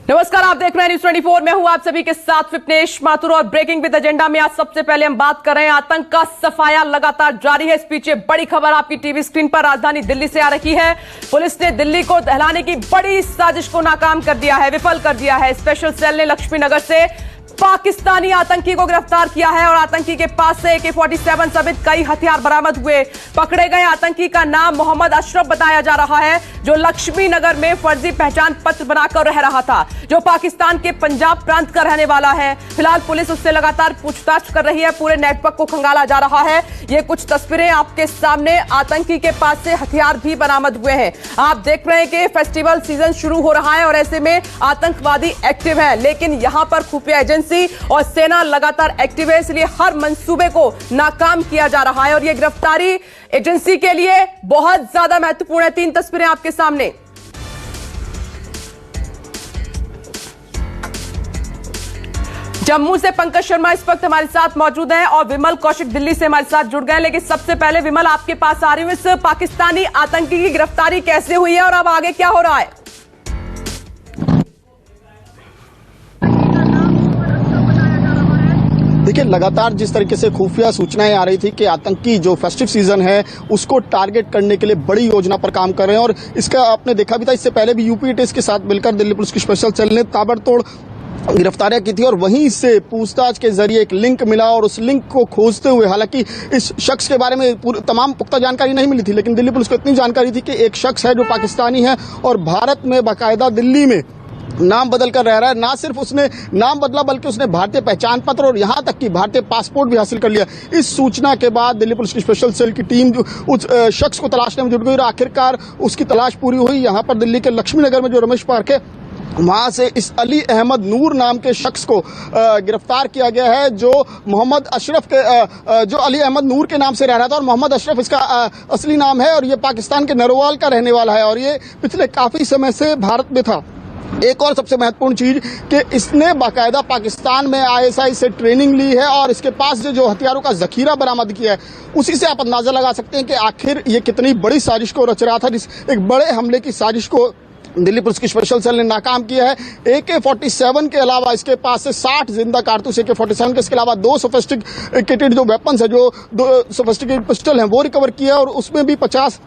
नमस्कार, आप देख रहे हैं न्यूज़ 24। मैं हूं आप सभी के साथ विपनेश माथुर और ब्रेकिंग विद एजेंडा में आज सबसे पहले हम बात कर रहे हैं आतंक का सफाया लगातार जारी है। इस पीछे बड़ी खबर आपकी टीवी स्क्रीन पर राजधानी दिल्ली से आ रही है। पुलिस ने दिल्ली को दहलाने की बड़ी साजिश को नाकाम कर दिया है, विफल कर दिया है। स्पेशल सेल ने लक्ष्मी नगर से पाकिस्तानी आतंकी को गिरफ्तार किया है और आतंकी के पास से AK-47 समेत कई हथियार बरामद हुए। पकड़े गए आतंकी का नाम मोहम्मद अशरफ बताया जा रहा है, जो लक्ष्मी नगर में फर्जी पहचान पत्र बनाकर रह रहा था, जो पाकिस्तान के पंजाब प्रांत का रहने वाला है। फिलहाल पुलिस उससे लगातार पूछताछ कर रही है, पूरे नेटवर्क को खंगाला जा रहा है। ये कुछ तस्वीरें आपके सामने, आतंकी के पास से हथियार भी बरामद हुए हैं। आप देख रहे हैं कि फेस्टिवल सीजन शुरू हो रहा है और ऐसे में आतंकवादी एक्टिव है, लेकिन यहां पर खुफिया एजेंसी और सेना लगातार एक्टिव है, इसलिए हर मंसूबे को नाकाम किया जा रहा है और यह गिरफ्तारी एजेंसी के लिए बहुत ज्यादा महत्वपूर्ण है। 3 तस्वीरें आपके सामने। जम्मू से पंकज शर्मा इस वक्त हमारे साथ मौजूद हैं और विमल कौशिक दिल्ली से हमारे साथ जुड़ गए। लेकिन सबसे पहले विमल, आपके पास आ रही हूं, इस पाकिस्तानी आतंकी की गिरफ्तारी कैसे हुई है और अब आगे क्या हो रहा है? देखिए, लगातार जिस तरीके से खुफिया सूचनाएं आ रही थी कि आतंकी जो फेस्टिव सीजन है उसको टारगेट करने के लिए बड़ी योजना पर काम कर रहे हैं और इसका आपने देखा भी था, इससे पहले भी यूपी एटीएस के साथ मिलकर दिल्ली पुलिस की स्पेशल सेल ने ताबड़तोड़ गिरफ्तारियां की थी और वहीं से पूछताछ के जरिए एक लिंक मिला और उस लिंक को खोजते हुए, हालांकि इस शख्स के बारे में तमाम पुख्ता जानकारी नहीं मिली थी, लेकिन दिल्ली पुलिस को इतनी जानकारी थी कि एक शख्स है जो पाकिस्तानी है और भारत में बाकायदा दिल्ली में नाम बदल कर रह रहा है। ना सिर्फ उसने नाम बदला बल्कि उसने भारतीय पहचान पत्र और यहां तक कि भारतीय पासपोर्ट भी हासिल कर लिया। इस सूचना के बाद दिल्ली पुलिस की स्पेशल सेल की टीम जो उस शख्स को तलाशने में जुट गई और आखिरकार उसकी तलाश पूरी हुई। यहां पर दिल्ली के लक्ष्मी नगर में जो रमेश पार्क है, वहां से इस अली अहमद नूर नाम के शख्स को गिरफ्तार किया गया है, जो मोहम्मद अशरफ के जो अली अहमद नूर के नाम से रह रहा था और मोहम्मद अशरफ इसका असली नाम है और ये पाकिस्तान के नरोवाल का रहने वाला है और ये पिछले काफी समय से भारत में था। एक और सबसे महत्वपूर्ण चीज कि इसने बाकायदा पाकिस्तान में ISI से ट्रेनिंग ली है और इसके पास जो हथियारों का जखीरा बरामद किया है, उसी से आप अंदाजा लगा सकते हैं कि आखिर ये कितनी बड़ी साजिश को रच रहा था। एक बड़े हमले की साजिश को दिल्ली पुलिस की स्पेशल सेल ने नाकाम किया है। AK-47 के अलावा इसके पास से 60 जिंदा कारतूस AK-47 के, इसके अलावा 2 सोफिस्टिकेटेड जो वेपन्स है, जो 2 सोफिस्टिकेटेड पिस्टल हैं, वो रिकवर किया है और उसमें भी 50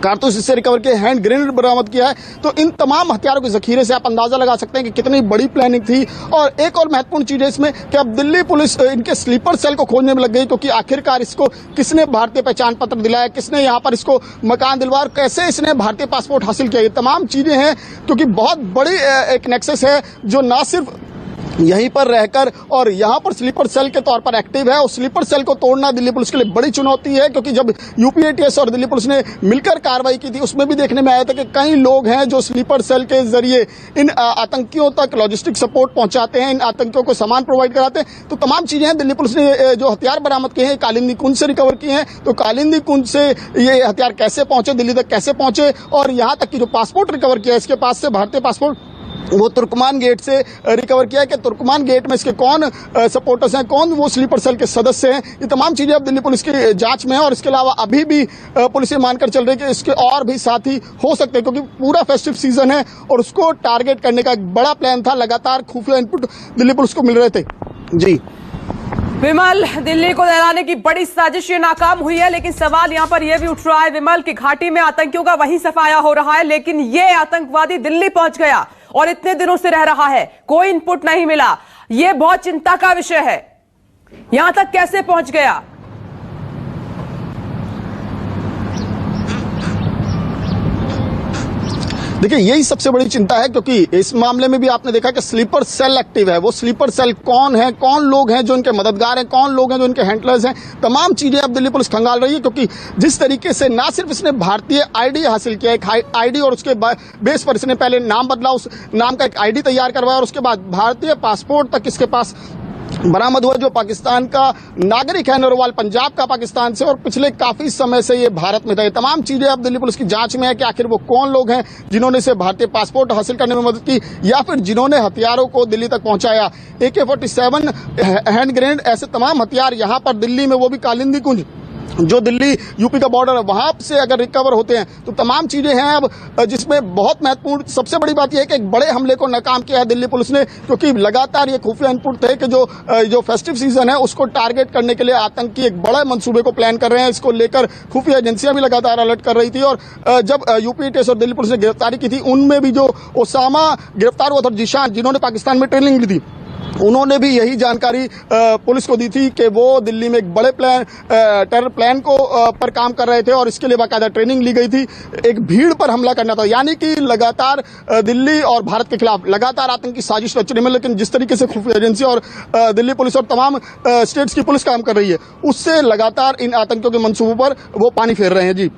कारतूस इससे रिकवर किए, हैंड ग्रेनेड बरामद किया है। तो इन तमाम हथियारों के जखीरे से आप अंदाजा लगा सकते हैं कि कितनी बड़ी प्लानिंग थी। और एक और महत्वपूर्ण चीज है इसमें कि अब दिल्ली पुलिस इनके स्लीपर सेल को खोजने में लग गई, क्योंकि आखिरकार इसको किसने भारतीय पहचान पत्र दिलाया, किसने यहाँ पर इसको मकान दिलवाया, कैसे इसने भारतीय पासपोर्ट हासिल किया, ये तमाम चीजें हैं, क्योंकि बहुत बड़ी एक नेक्सस है जो न सिर्फ यहीं पर रहकर और यहां पर स्लीपर सेल के तौर पर एक्टिव है। उस स्लीपर सेल को तोड़ना दिल्ली पुलिस के लिए बड़ी चुनौती है, क्योंकि जब यूपी एटीएस और दिल्ली पुलिस ने मिलकर कार्रवाई की थी, उसमें भी देखने में आया था कि कई लोग हैं जो स्लीपर सेल के जरिए इन आतंकियों तक लॉजिस्टिक सपोर्ट पहुंचाते हैं, इन आतंकियों को सामान प्रोवाइड कराते हैं। तो तमाम चीजें हैं। दिल्ली पुलिस ने जो हथियार बरामद किए हैं कालिंदी कुंज से रिकवर किए हैं, तो कालिंदी कुंज से ये हथियार कैसे पहुंचे, दिल्ली तक कैसे पहुंचे, और यहां तक कि जो पासपोर्ट रिकवर किया है इसके पास से, भारतीय पासपोर्ट, वो तुर्कमान गेट से रिकवर किया है कि तुर्कमान गेट में इसके कौन सपोर्टर्स हैं, कौन वो स्लीपर सेल के सदस्य हैं, ये तमाम चीजें अब दिल्ली पुलिस की जांच में है। और इसके अलावा अभी भी पुलिस ये मानकर चल रही है कि इसके और भी साथी हो सकते हैं, क्योंकि पूरा फेस्टिव सीजन है और उसको टारगेट करने का एक बड़ा प्लान था। लगातार खुफिया इनपुट दिल्ली पुलिस को मिल रहे थे। जी विमल, दिल्ली को दहलाने की बड़ी साजिश ये नाकाम हुई है, लेकिन सवाल यहां पर यह भी उठ रहा है विमल की घाटी में आतंकियों का वहीं सफाया हो रहा है, लेकिन ये आतंकवादी दिल्ली पहुंच गया और इतने दिनों से रह रहा है, कोई इनपुट नहीं मिला। यह बहुत चिंता का विषय है। यहां तक कैसे पहुंच गया? देखिए, यही सबसे बड़ी चिंता है, क्योंकि इस मामले में भी आपने देखा कि स्लीपर सेल एक्टिव है। वो स्लीपर सेल कौन है, कौन लोग हैं जो इनके मददगार हैं, कौन लोग हैं जो इनके हैंडलर्स हैं, तमाम चीजें अब दिल्ली पुलिस खंगाल रही है। क्योंकि जिस तरीके से ना सिर्फ इसने भारतीय ID हासिल किया, एक ID, और उसके बेस पर इसने पहले नाम बदला, उस नाम का एक ID तैयार करवाया और उसके बाद भारतीय पासपोर्ट तक इसके पास बरामद हुआ, जो पाकिस्तान का नागरिक है, नरोवाल पंजाब का पाकिस्तान से, और पिछले काफी समय से ये भारत में था। ये तमाम चीजें अब दिल्ली पुलिस की जांच में है कि आखिर वो कौन लोग हैं जिन्होंने इसे भारतीय पासपोर्ट हासिल करने में मदद की, या फिर जिन्होंने हथियारों को दिल्ली तक पहुंचाया। AK-47, हैंड ग्रेनेड, ऐसे तमाम हथियार यहाँ पर दिल्ली में, वो भी कालिंदी कुंज जो दिल्ली यूपी का बॉर्डर है वहां से अगर रिकवर होते हैं तो तमाम चीजें हैं। अब जिसमें बहुत महत्वपूर्ण सबसे बड़ी बात यह है कि एक बड़े हमले को नाकाम किया है दिल्ली पुलिस ने, क्योंकि लगातार ये खुफिया इनपुट थे कि जो फेस्टिव सीजन है उसको टारगेट करने के लिए आतंकी एक बड़े मंसूबे को प्लान कर रहे हैं। इसको लेकर खुफिया एजेंसियां भी लगातार अलर्ट कर रही थी और जब यूपी एटीएस और दिल्ली पुलिस ने गिरफ्तारी की थी उनमें भी जो ओसामा गिरफ्तार हुआ था, जीशान, जिन्होंने पाकिस्तान में ट्रेनिंग ली थी, उन्होंने भी यही जानकारी पुलिस को दी थी कि वो दिल्ली में एक बड़े टेरर प्लान को पर काम कर रहे थे और इसके लिए बाकायदा ट्रेनिंग ली गई थी। एक भीड़ पर हमला करना था, यानी कि लगातार दिल्ली और भारत के खिलाफ लगातार आतंकी साजिश रचने में, लेकिन जिस तरीके से खुफिया एजेंसी और दिल्ली पुलिस और तमाम स्टेट्स की पुलिस काम कर रही है उससे लगातार इन आतंकियों के मंसूबों पर वो पानी फेर रहे हैं। जी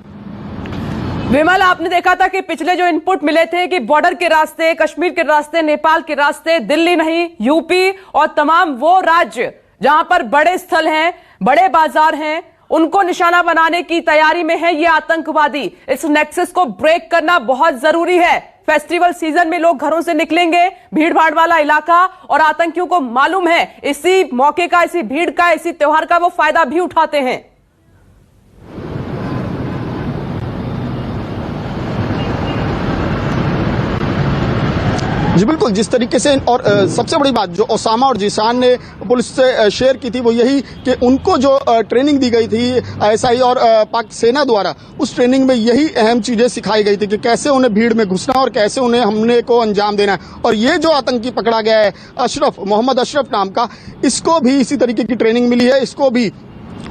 विमल, आपने देखा था कि पिछले जो इनपुट मिले थे कि बॉर्डर के रास्ते, कश्मीर के रास्ते, नेपाल के रास्ते, दिल्ली नहीं यूपी और तमाम वो राज्य जहां पर बड़े स्थल हैं, बड़े बाजार हैं, उनको निशाना बनाने की तैयारी में है ये आतंकवादी। इस नेक्सस को ब्रेक करना बहुत जरूरी है। फेस्टिवल सीजन में लोग घरों से निकलेंगे, भीड़ भाड़ वाला इलाका, और आतंकियों को मालूम है इसी मौके का, इसी भीड़ का, इसी त्योहार का वो फायदा भी उठाते हैं। जी बिल्कुल, जिस तरीके से और सबसे बड़ी बात जो ओसामा और जीशान ने पुलिस से शेयर की थी वो यही कि उनको जो ट्रेनिंग दी गई थी आईएसआई और पाक सेना द्वारा, उस ट्रेनिंग में यही अहम चीजें सिखाई गई थी कि कैसे उन्हें भीड़ में घुसना और कैसे उन्हें हमले को अंजाम देना है। और ये जो आतंकी पकड़ा गया है अशरफ, मोहम्मद अशरफ नाम का, इसको भी इसी तरीके की ट्रेनिंग मिली है, इसको भी।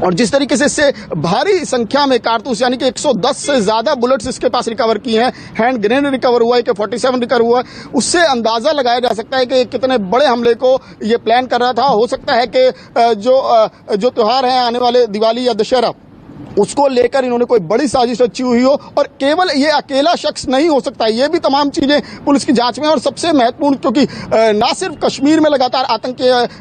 और जिस तरीके से इससे भारी संख्या में कारतूस यानी कि 110 से ज्यादा बुलेट्स इसके पास रिकवर की हैं, हैंड ग्रेनेड रिकवर हुआ है कि 47 रिकवर हुआ है, उससे अंदाजा लगाया जा सकता है कि कितने बड़े हमले को ये प्लान कर रहा था। हो सकता है कि जो त्योहार है आने वाले दिवाली या दशहरा, उसको लेकर इन्होंने कोई बड़ी साजिश रची हुई हो। और केवल ये अकेला शख्स नहीं हो सकता, ये भी तमाम चीजें पुलिस की जांच में। और सबसे महत्वपूर्ण, क्योंकि ना सिर्फ कश्मीर में लगातार आतंक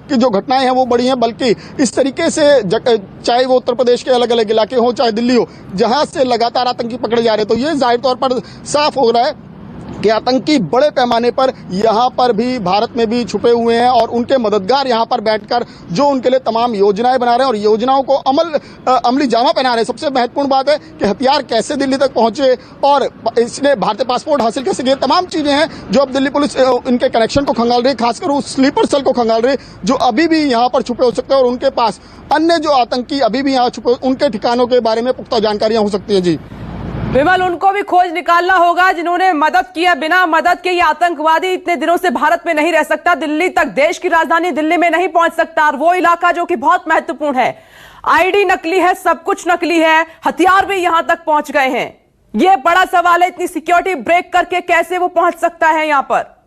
की जो घटनाएं हैं वो बढ़ी हैं, बल्कि इस तरीके से चाहे वो उत्तर प्रदेश के अलग अलग इलाके हो, चाहे दिल्ली हो, जहां से लगातार आतंकी पकड़े जा रहे, तो ये जाहिर तौर पर साफ हो रहा है कि आतंकी बड़े पैमाने पर यहां पर भी, भारत में भी छुपे हुए हैं और उनके मददगार यहां पर बैठकर जो उनके लिए तमाम योजनाएं बना रहे हैं और योजनाओं को अमली जामा पहना रहे हैं। सबसे महत्वपूर्ण बात है कि हथियार कैसे दिल्ली तक पहुंचे और इसने भारतीय पासपोर्ट हासिल कैसे किए, तमाम चीजें हैं जो अब दिल्ली पुलिस इनके कनेक्शन को खंगाल रही है, खासकर उस स्लीपर सेल को खंगाल रही है जो अभी भी यहां पर छुपे हो सकते हैं और उनके पास अन्य जो आतंकी अभी भी यहां छुपे, उनके ठिकानों के बारे में पुख्ता जानकारियां हो सकती है। जी विमल, उनको भी खोज निकालना होगा जिन्होंने मदद किया। बिना मदद के ये आतंकवादी इतने दिनों से भारत में नहीं रह सकता, दिल्ली तक, देश की राजधानी दिल्ली में नहीं पहुंच सकता। और वो इलाका जो कि बहुत महत्वपूर्ण है, आईडी नकली है, सब कुछ नकली है, हथियार भी यहां तक पहुंच गए हैं। ये बड़ा सवाल है, इतनी सिक्योरिटी ब्रेक करके कैसे वो पहुंच सकता है यहां पर।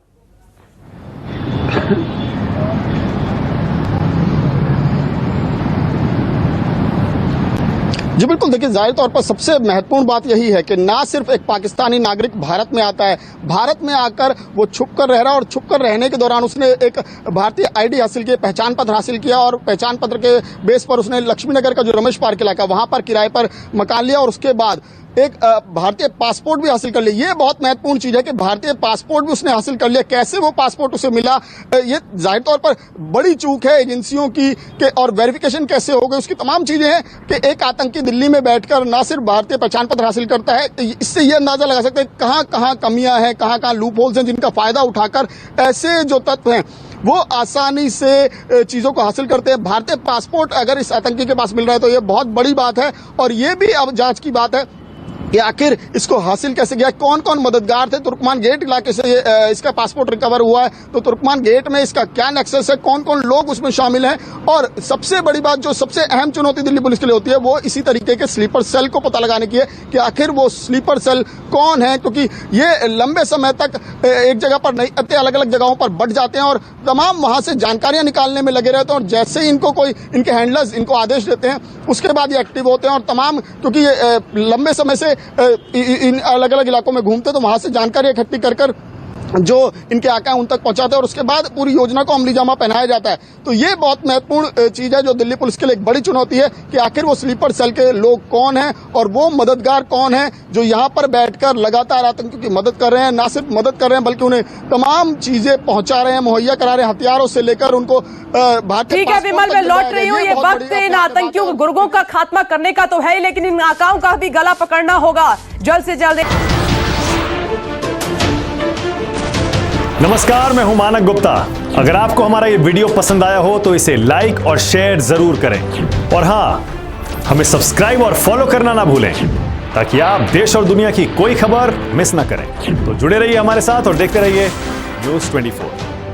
जी बिल्कुल, देखिए जाहिर तौर पर सबसे महत्वपूर्ण बात यही है कि ना सिर्फ एक पाकिस्तानी नागरिक भारत में आता है, भारत में आकर वो छुप कर रह रहा है और छुप कर रहने के दौरान उसने एक भारतीय आईडी हासिल की, पहचान पत्र हासिल किया और पहचान पत्र के बेस पर उसने लक्ष्मी नगर का जो रमेश पार्क इलाका वहां पर किराए पर मकान लिया और उसके बाद एक भारतीय पासपोर्ट भी हासिल कर लिया। ये बहुत महत्वपूर्ण चीज है कि भारतीय पासपोर्ट भी उसने हासिल कर लिया। कैसे वो पासपोर्ट उसे मिला, ये जाहिर तौर पर बड़ी चूक है एजेंसियों की कि, और वेरिफिकेशन कैसे हो गई, उसकी तमाम चीजें हैं कि एक आतंकी दिल्ली में बैठकर ना सिर्फ भारतीय पहचान पत्र हासिल करता है, इससे ये अंदाजा लगा सकते हैं कहां कहां कमियां हैं, कहां कहां लूप होल्स हैं, जिनका फायदा उठाकर ऐसे जो तत्व हैं वो आसानी से चीजों को हासिल करते हैं। भारतीय पासपोर्ट अगर इस आतंकी के पास मिल रहा है तो ये बहुत बड़ी बात है। और ये भी अब जांच की बात है कि आखिर इसको हासिल कैसे किया, कौन कौन मददगार थे। तुर्कमान गेट इलाके से इसका पासपोर्ट रिकवर हुआ है, तो तुर्कमान गेट में इसका क्या नेक्सस है, कौन कौन लोग उसमें शामिल हैं। और सबसे बड़ी बात, जो सबसे अहम चुनौती दिल्ली पुलिस के लिए होती है, वो इसी तरीके के स्लीपर सेल को पता लगाने की है कि आखिर वो स्लीपर सेल कौन है, क्योंकि ये लंबे समय तक एक जगह पर नहीं, अलग अलग जगहों पर बढ़ जाते हैं और तमाम वहां से जानकारियां निकालने में लगे रहते हैं। और जैसे ही इनको कोई, इनके हैंडलर्स इनको आदेश देते हैं, उसके बाद ये एक्टिव होते हैं और तमाम, क्योंकि ये लंबे समय से इन अलग अलग इलाकों में घूमते, तो वहां से जानकारी इकट्ठी कर जो इनके आका है उन तक पहुंचाते हैं और उसके बाद पूरी योजना को अमली जामा पहनाया जाता है। तो ये बहुत महत्वपूर्ण चीज है जो दिल्ली पुलिस के लिए एक बड़ी चुनौती है कि आखिर वो स्लीपर सेल के लोग कौन हैं और वो मददगार कौन है जो यहाँ पर बैठकर लगातार आतंकियों की मदद कर रहे हैं। ना सिर्फ मदद कर रहे हैं बल्कि उन्हें तमाम चीजें पहुंचा रहे हैं, मुहैया करा रहे हैं, हथियारों से लेकर उनको ठीक है विमल, मैं लौट रही हूँ। ये वक्त इन आतंकियों के गुर्गों का खात्मा करने का तो है ही, लेकिन इन आकाओं का भी गला पकड़ना होगा जल्द से जल्द। नमस्कार, मैं हूं मानक गुप्ता। अगर आपको हमारा ये वीडियो पसंद आया हो तो इसे लाइक और शेयर जरूर करें और हां, हमें सब्सक्राइब और फॉलो करना ना भूलें ताकि आप देश और दुनिया की कोई खबर मिस ना करें। तो जुड़े रहिए हमारे साथ और देखते रहिए न्यूज़ 24।